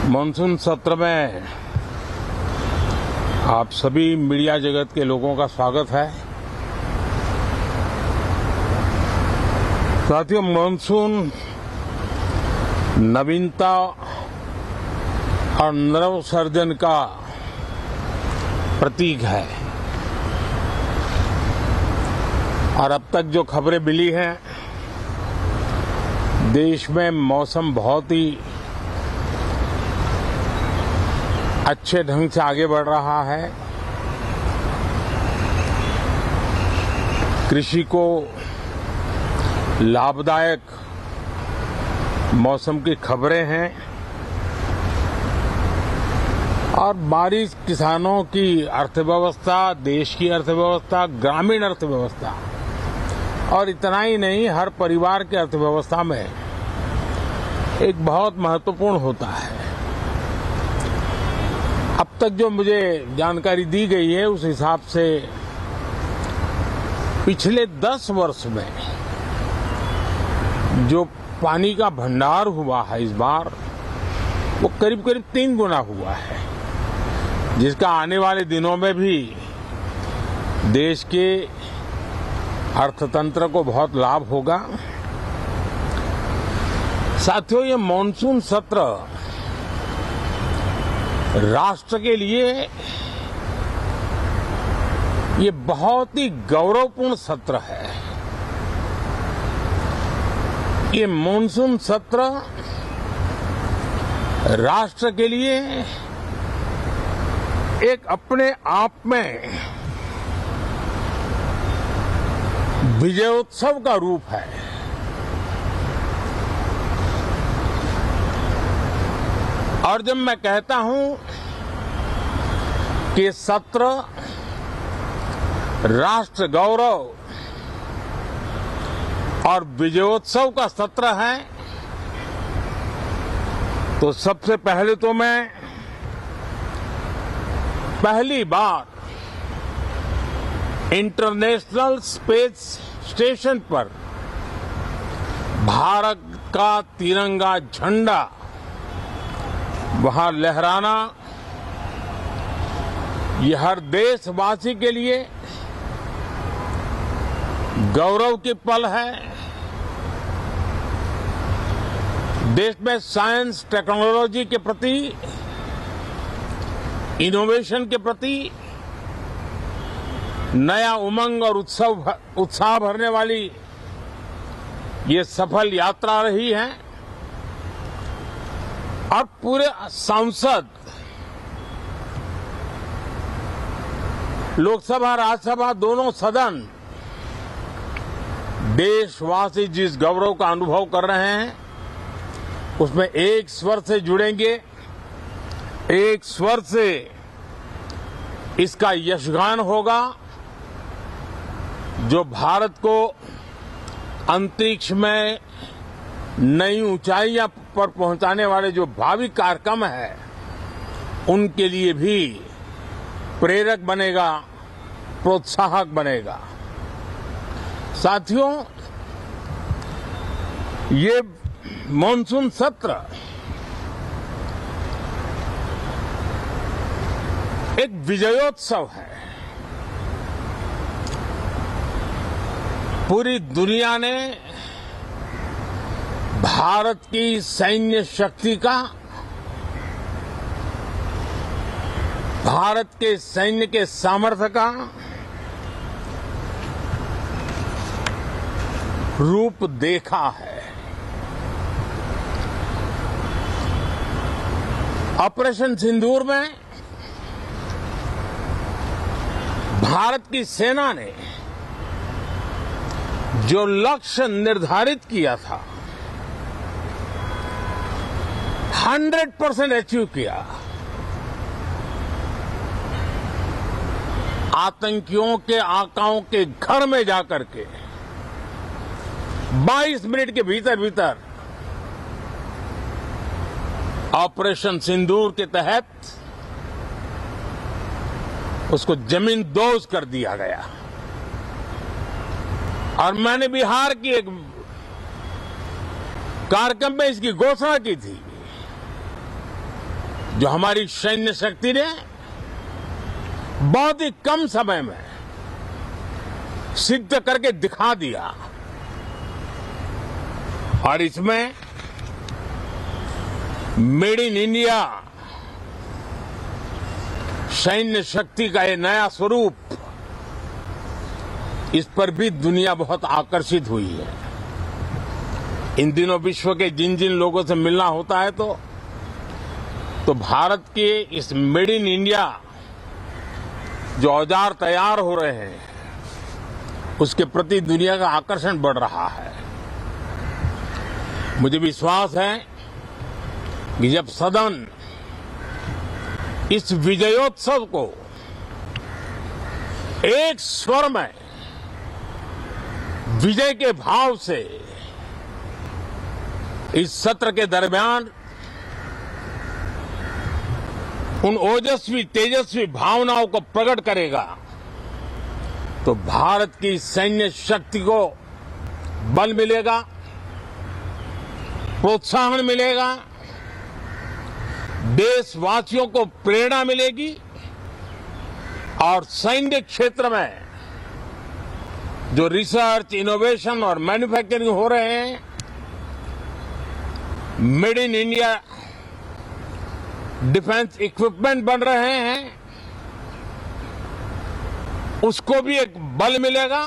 Monsoon सत्र में आप सभी मीडिया जगत के लोगों का स्वागत है। साथियों, मानसून नवीनता और नवसर्जन का प्रतीक है और अब तक जो खबरें मिली हैं, देश में मौसम बहुत ही अच्छे ढंग से आगे बढ़ रहा है। कृषि को लाभदायक मौसम की खबरें हैं और बारिश किसानों की अर्थव्यवस्था, देश की अर्थव्यवस्था, ग्रामीण अर्थव्यवस्था और इतना ही नहीं, हर परिवार की अर्थव्यवस्था में एक बहुत महत्वपूर्ण होता है। अब तक जो मुझे जानकारी दी गई है, उस हिसाब से पिछले 10 वर्ष में जो पानी का भंडार हुआ है इस बार, वो करीब करीब 3 गुना हुआ है, जिसका आने वाले दिनों में भी देश के अर्थतंत्र को बहुत लाभ होगा। साथियों, ये मॉनसून सत्र राष्ट्र के लिए ये बहुत ही गौरवपूर्ण सत्र है। ये मॉनसून सत्र राष्ट्र के लिए एक अपने आप में विजयोत्सव का रूप है। और जब मैं कहता हूं कि सत्र राष्ट्र गौरव और विजयोत्सव का सत्र है, तो सबसे पहले तो मैं पहली बार इंटरनेशनल स्पेस स्टेशन पर भारत का तिरंगा झंडा वहां लहराना, ये हर देशवासी के लिए गौरव की पल है। देश में साइंस टेक्नोलॉजी के प्रति, इनोवेशन के प्रति नया उमंग और उत्साह भरने वाली ये सफल यात्रा रही है और पूरे संसद, लोकसभा राज्यसभा दोनों सदन देशवासी जिस गौरव का अनुभव कर रहे हैं, उसमें एक स्वर से जुड़ेंगे, एक स्वर से इसका यशगान होगा, जो भारत को अंतरिक्ष में नई ऊंचाइयां पर पहुंचाने वाले जो भावी कार्यक्रम है, उनके लिए भी प्रेरक बनेगा, प्रोत्साहक बनेगा। साथियों, ये मॉनसून सत्र एक विजयोत्सव है। पूरी दुनिया ने भारत की सैन्य शक्ति का, भारत के सैन्य के सामर्थ्य का रूप देखा है। ऑपरेशन सिंदूर में भारत की सेना ने जो लक्ष्य निर्धारित किया था, 100% अचीव किया। आतंकियों के आकाओं के घर में जाकर के 22 मिनट के भीतर भीतर ऑपरेशन सिंदूर के तहत उसको जमींदोज कर दिया गया। और मैंने बिहार की एक कार्यक्रम में इसकी घोषणा की थी जो हमारी सैन्य शक्ति ने बहुत ही कम समय में सिद्ध करके दिखा दिया, और इसमें मेड इन इंडिया सैन्य शक्ति का ये नया स्वरूप, इस पर भी दुनिया बहुत आकर्षित हुई है। इन दिनों विश्व के जिन जिन लोगों से मिलना होता है तो भारत के इस मेड इन इंडिया जो औजार तैयार हो रहे हैं, उसके प्रति दुनिया का आकर्षण बढ़ रहा है। मुझे विश्वास है कि जब सदन इस विजयोत्सव को एक स्वर में विजय के भाव से इस सत्र के दरमियान उन ओजस्वी तेजस्वी भावनाओं को प्रकट करेगा, तो भारत की सैन्य शक्ति को बल मिलेगा, प्रोत्साहन मिलेगा, देशवासियों को प्रेरणा मिलेगी, और सैन्य क्षेत्र में जो रिसर्च, इनोवेशन और मैन्युफैक्चरिंग हो रहे हैं, made in India defence equipment बन रहे हैं, उसको भी एक बल मिलेगा,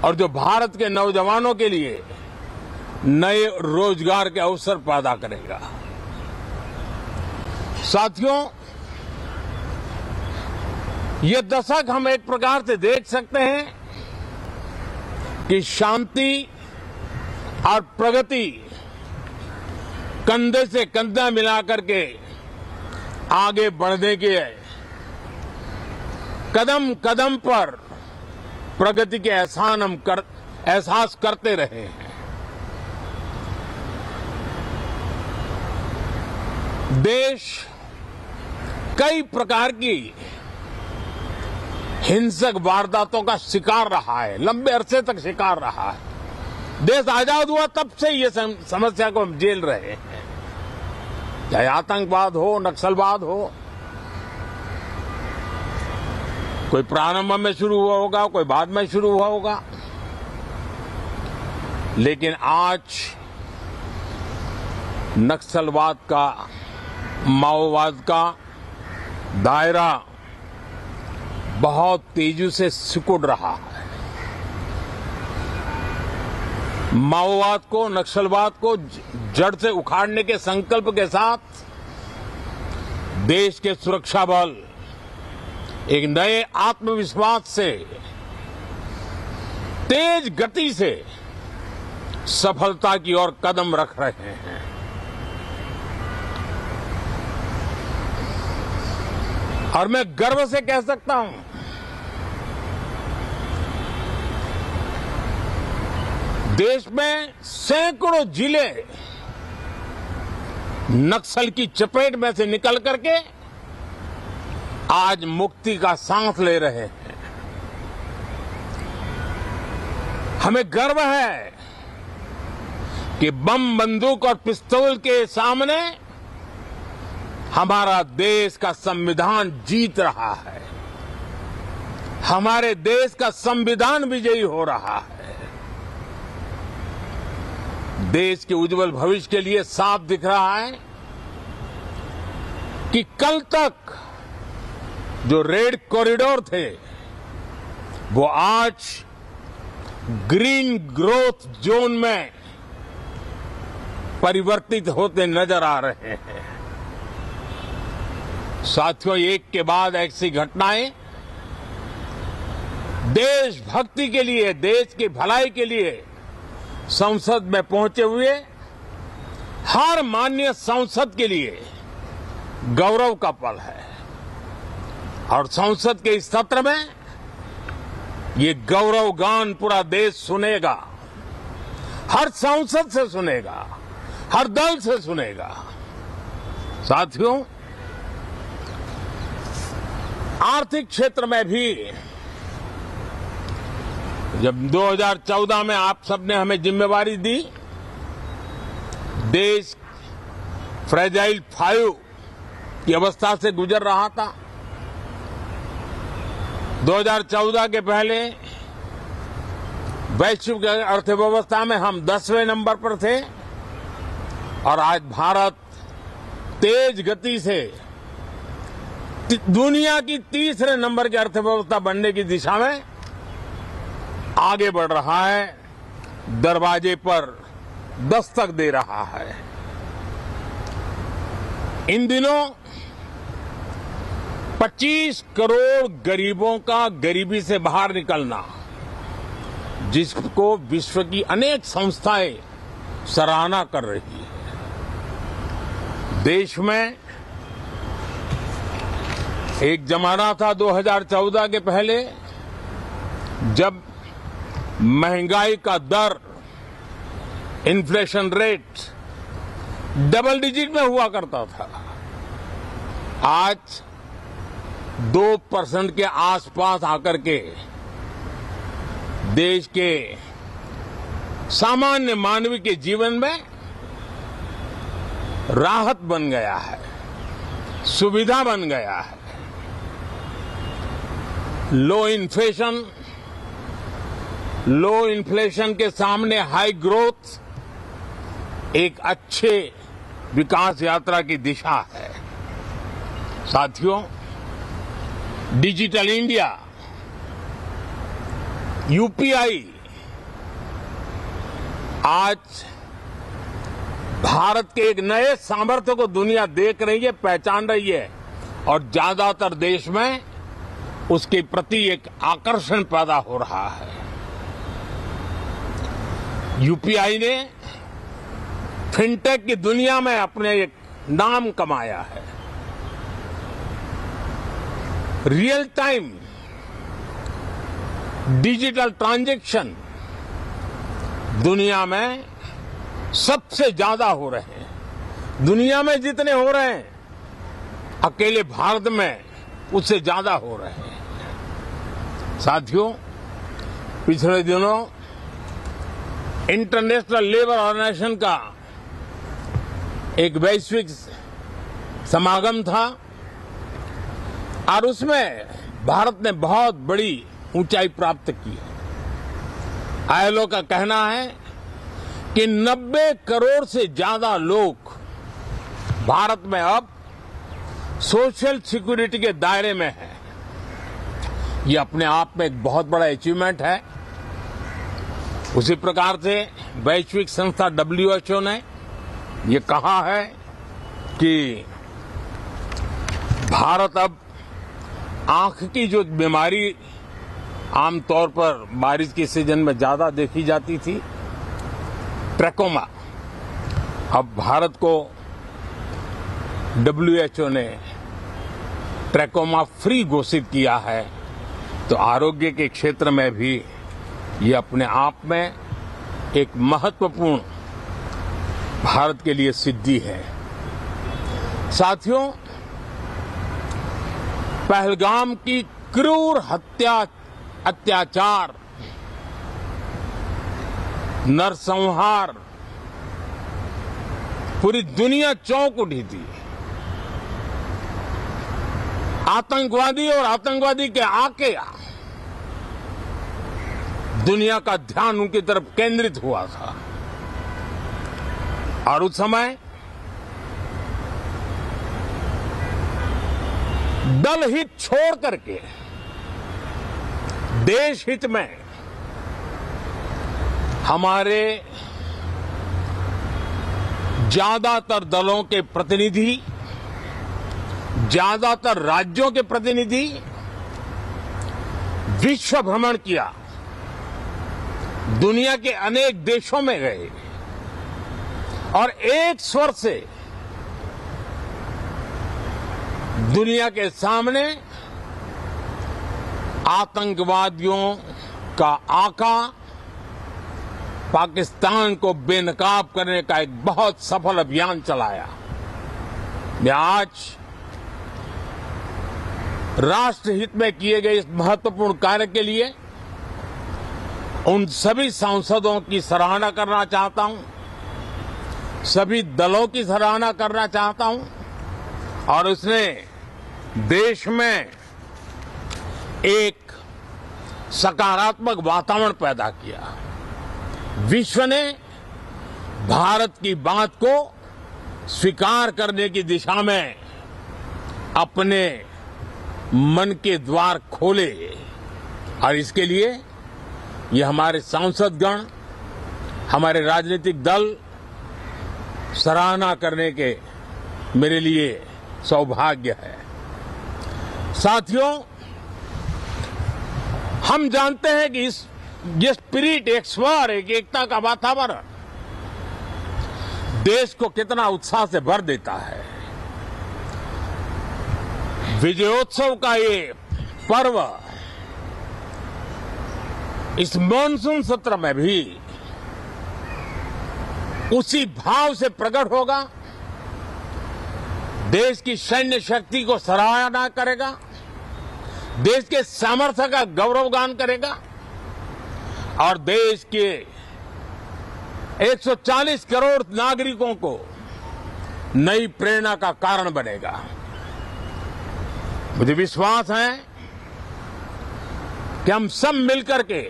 और जो भारत के नौजवानों के लिए नए रोजगार के अवसर पैदा करेगा। साथियों, ये दशक हम एक प्रकार से देख सकते हैं कि शांति और प्रगति कंधे से कंधा मिलाकर के आगे बढ़ने के कदम कदम पर प्रगति के एहसास करते रहे हैं। देश कई प्रकार की हिंसक वारदातों का शिकार रहा है, लंबे अरसे तक शिकार रहा है। देश आजाद हुआ तब से ये समस्या को हम झेल रहे हैं, चाहे आतंकवाद हो, नक्सलवाद हो। कोई प्रारंभ में शुरू हुआ होगा, कोई बाद में शुरू हुआ होगा, लेकिन आज नक्सलवाद का, माओवाद का दायरा बहुत तेजी से सिकुड़ रहा है। माओवाद को, नक्सलवाद को जड़ से उखाड़ने के संकल्प के साथ देश के सुरक्षा बल एक नए आत्मविश्वास से, तेज गति से सफलता की ओर कदम रख रहे हैं। और मैं गर्व से कह सकता हूं, देश में सैकड़ों जिले नक्सल की चपेट में से निकल करके आज मुक्ति का सांस ले रहे हैं। हमें गर्व है कि बम, बंदूक और पिस्तौल के सामने हमारा देश का संविधान जीत रहा है, हमारे देश का संविधान विजयी हो रहा है। देश के उज्जवल भविष्य के लिए साफ दिख रहा है कि कल तक जो रेड कॉरिडोर थे, वो आज ग्रीन ग्रोथ जोन में परिवर्तित होते नजर आ रहे हैं। साथियों, एक के बाद ऐसी घटनाएं देशभक्ति के लिए, देश की भलाई के लिए संसद में पहुंचे हुए हर माननीय सांसद के लिए गौरव का पल है। और संसद के इस सत्र में ये गौरव गान पूरा देश सुनेगा, हर सांसद से सुनेगा, हर दल से सुनेगा। साथियों, आर्थिक क्षेत्र में भी जब 2014 में आप सबने हमें जिम्मेवारी दी, देश फ्रेजाइल 5 की अवस्था से गुजर रहा था। 2014 के पहले वैश्विक अर्थव्यवस्था में हम 10वें नंबर पर थे और आज भारत तेज गति से दुनिया की तीसरे नंबर की अर्थव्यवस्था बनने की दिशा में आगे बढ़ रहा है, दरवाजे पर दस्तक दे रहा है। इन दिनों 25 करोड़ गरीबों का गरीबी से बाहर निकलना, जिसको विश्व की अनेक संस्थाएं सराहना कर रही है। देश में एक जमाना था 2014 के पहले जब महंगाई का दर, इन्फ्लेशन रेट डबल डिजिट में हुआ करता था। आज 2% के आसपास आकर के देश के सामान्य मानव के जीवन में राहत बन गया है, सुविधा बन गया है। लो इन्फ्लेशन के सामने हाई ग्रोथ एक अच्छे विकास यात्रा की दिशा है। साथियों, डिजिटल इंडिया, यूपीआई आज भारत के एक नए सामर्थ्य को दुनिया देख रही है, पहचान रही है और ज्यादातर देश में उसके प्रति एक आकर्षण पैदा हो रहा है। यूपीआई ने फिनटेक की दुनिया में अपने एक नाम कमाया है। रियल टाइम डिजिटल ट्रांजैक्शन दुनिया में सबसे ज्यादा हो रहे हैं। दुनिया में जितने हो रहे हैं, अकेले भारत में उससे ज्यादा हो रहे हैं। साथियों, पिछले दिनों इंटरनेशनल लेबर ऑर्गेनाइजेशन का एक वैश्विक समागम था और उसमें भारत ने बहुत बड़ी ऊंचाई प्राप्त की। आईएलओ का कहना है कि 90 करोड़ से ज्यादा लोग भारत में अब सोशल सिक्योरिटी के दायरे में हैं। ये अपने आप में एक बहुत बड़ा अचीवमेंट है। उसी प्रकार से वैश्विक संस्था WHO ने ये कहा है कि भारत अब आंख की जो बीमारी आमतौर पर बारिश के सीजन में ज्यादा देखी जाती थी, ट्रैकोमा, अब भारत को WHO ने ट्रैकोमा फ्री घोषित किया है। तो आरोग्य के क्षेत्र में भी ये अपने आप में एक महत्वपूर्ण भारत के लिए सिद्धि है। साथियों, पहलगाम की क्रूर हत्या, अत्याचार, नरसंहार पूरी दुनिया चौंक उठी थी। आतंकवादी और आतंकवादी के आके दुनिया का ध्यान उनकी तरफ केंद्रित हुआ था और उस समय दल हित छोड़ करके देश हित में हमारे ज्यादातर दलों के प्रतिनिधि, ज्यादातर राज्यों के प्रतिनिधि विश्व भ्रमण किया, दुनिया के अनेक देशों में गए और एक स्वर से दुनिया के सामने आतंकवादियों का आका पाकिस्तान को बेनकाब करने का एक बहुत सफल अभियान चलाया। मैं आज राष्ट्रहित में किए गए इस महत्वपूर्ण कार्य के लिए उन सभी सांसदों की सराहना करना चाहता हूं, सभी दलों की सराहना करना चाहता हूं और उसने देश में एक सकारात्मक वातावरण पैदा किया। विश्व ने भारत की बात को स्वीकार करने की दिशा में अपने मन के द्वार खोले और इसके लिए ये हमारे सांसदगण, हमारे राजनीतिक दल सराहना करने के मेरे लिए सौभाग्य है। साथियों, हम जानते हैं कि ये स्पिरिट, एक स्वर, एक एकता का वातावरण देश को कितना उत्साह से भर देता है। विजयोत्सव का ये पर्व इस मॉनसून सत्र में भी उसी भाव से प्रकट होगा। देश की सैन्य शक्ति को सराहना करेगा, देश के सामर्थ्य का गौरवगान करेगा और देश के 140 करोड़ नागरिकों को नई प्रेरणा का कारण बनेगा। मुझे विश्वास है कि हम सब मिलकर के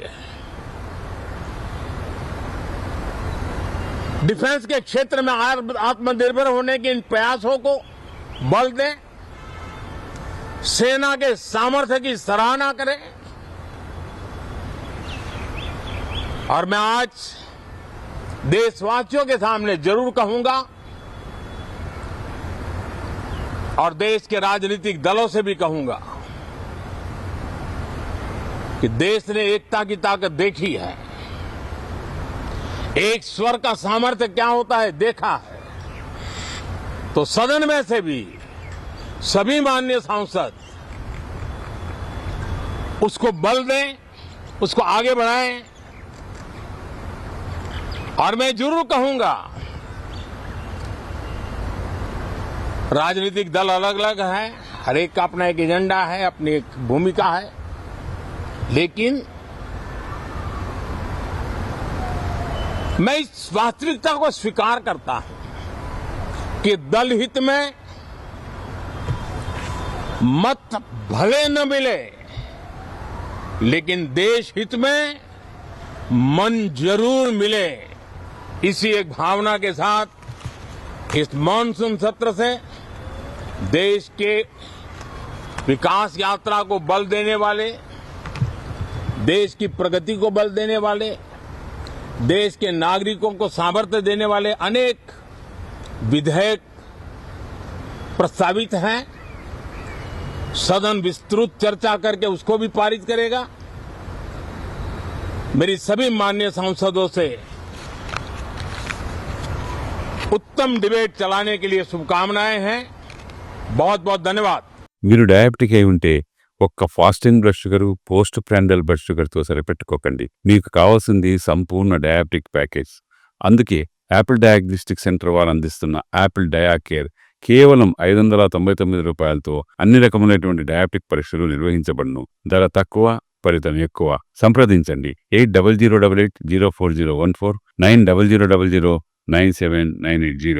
डिफेंस के क्षेत्र में आत्मनिर्भर होने के इन प्रयासों को बल दें, सेना के सामर्थ्य की सराहना करें। और मैं आज देशवासियों के सामने जरूर कहूंगा और देश के राजनीतिक दलों से भी कहूंगा कि देश ने एकता की ताकत देखी है, एक स्वर का सामर्थ्य क्या होता है देखा है। तो सदन में से भी सभी माननीय सांसद उसको बल दें, उसको आगे बढ़ाएं। और मैं जरूर कहूंगा, राजनीतिक दल अलग अलग है, हर एक का अपना एक एजेंडा है, अपनी एक भूमिका है, लेकिन मैं इस वास्तविकता को स्वीकार करता हूं कि दल हित में मत भले न मिले, लेकिन देश हित में मन जरूर मिले। इसी एक भावना के साथ इस मॉनसून सत्र से देश के विकास यात्रा को बल देने वाले, देश की प्रगति को बल देने वाले, देश के नागरिकों को सामर्थ्य देने वाले अनेक विधेयक प्रस्तावित हैं। सदन विस्तृत चर्चा करके उसको भी पारित करेगा। मेरी सभी माननीय सांसदों से उत्तम डिबेट चलाने के लिए शुभकामनाएं हैं। बहुत बहुत धन्यवाद। మీరు డయాబెటిక్ అయి ఉంటే ఒక్క fasting blood sugar, post prandial blood షుగర్తో సరిపెట్టుకోకండి. మీకు కావాల్సింది సంపూర్ణ డయాబెటిక్ ప్యాకేజ్. అందుకే యాపిల్ డయాగ్నోస్టిక్ సెంటర్ వారు అందిస్తున్న యాపిల్ డయా కేర్ కేవలం 599 రూపాయలతో అన్ని రకములైనటువంటి డయాబెటిక్ పరీక్షలు నిర్వహించబడును. ధర తక్కువ, ఫలితం ఎక్కువ. సంప్రదించండి 8008804014 900000979880.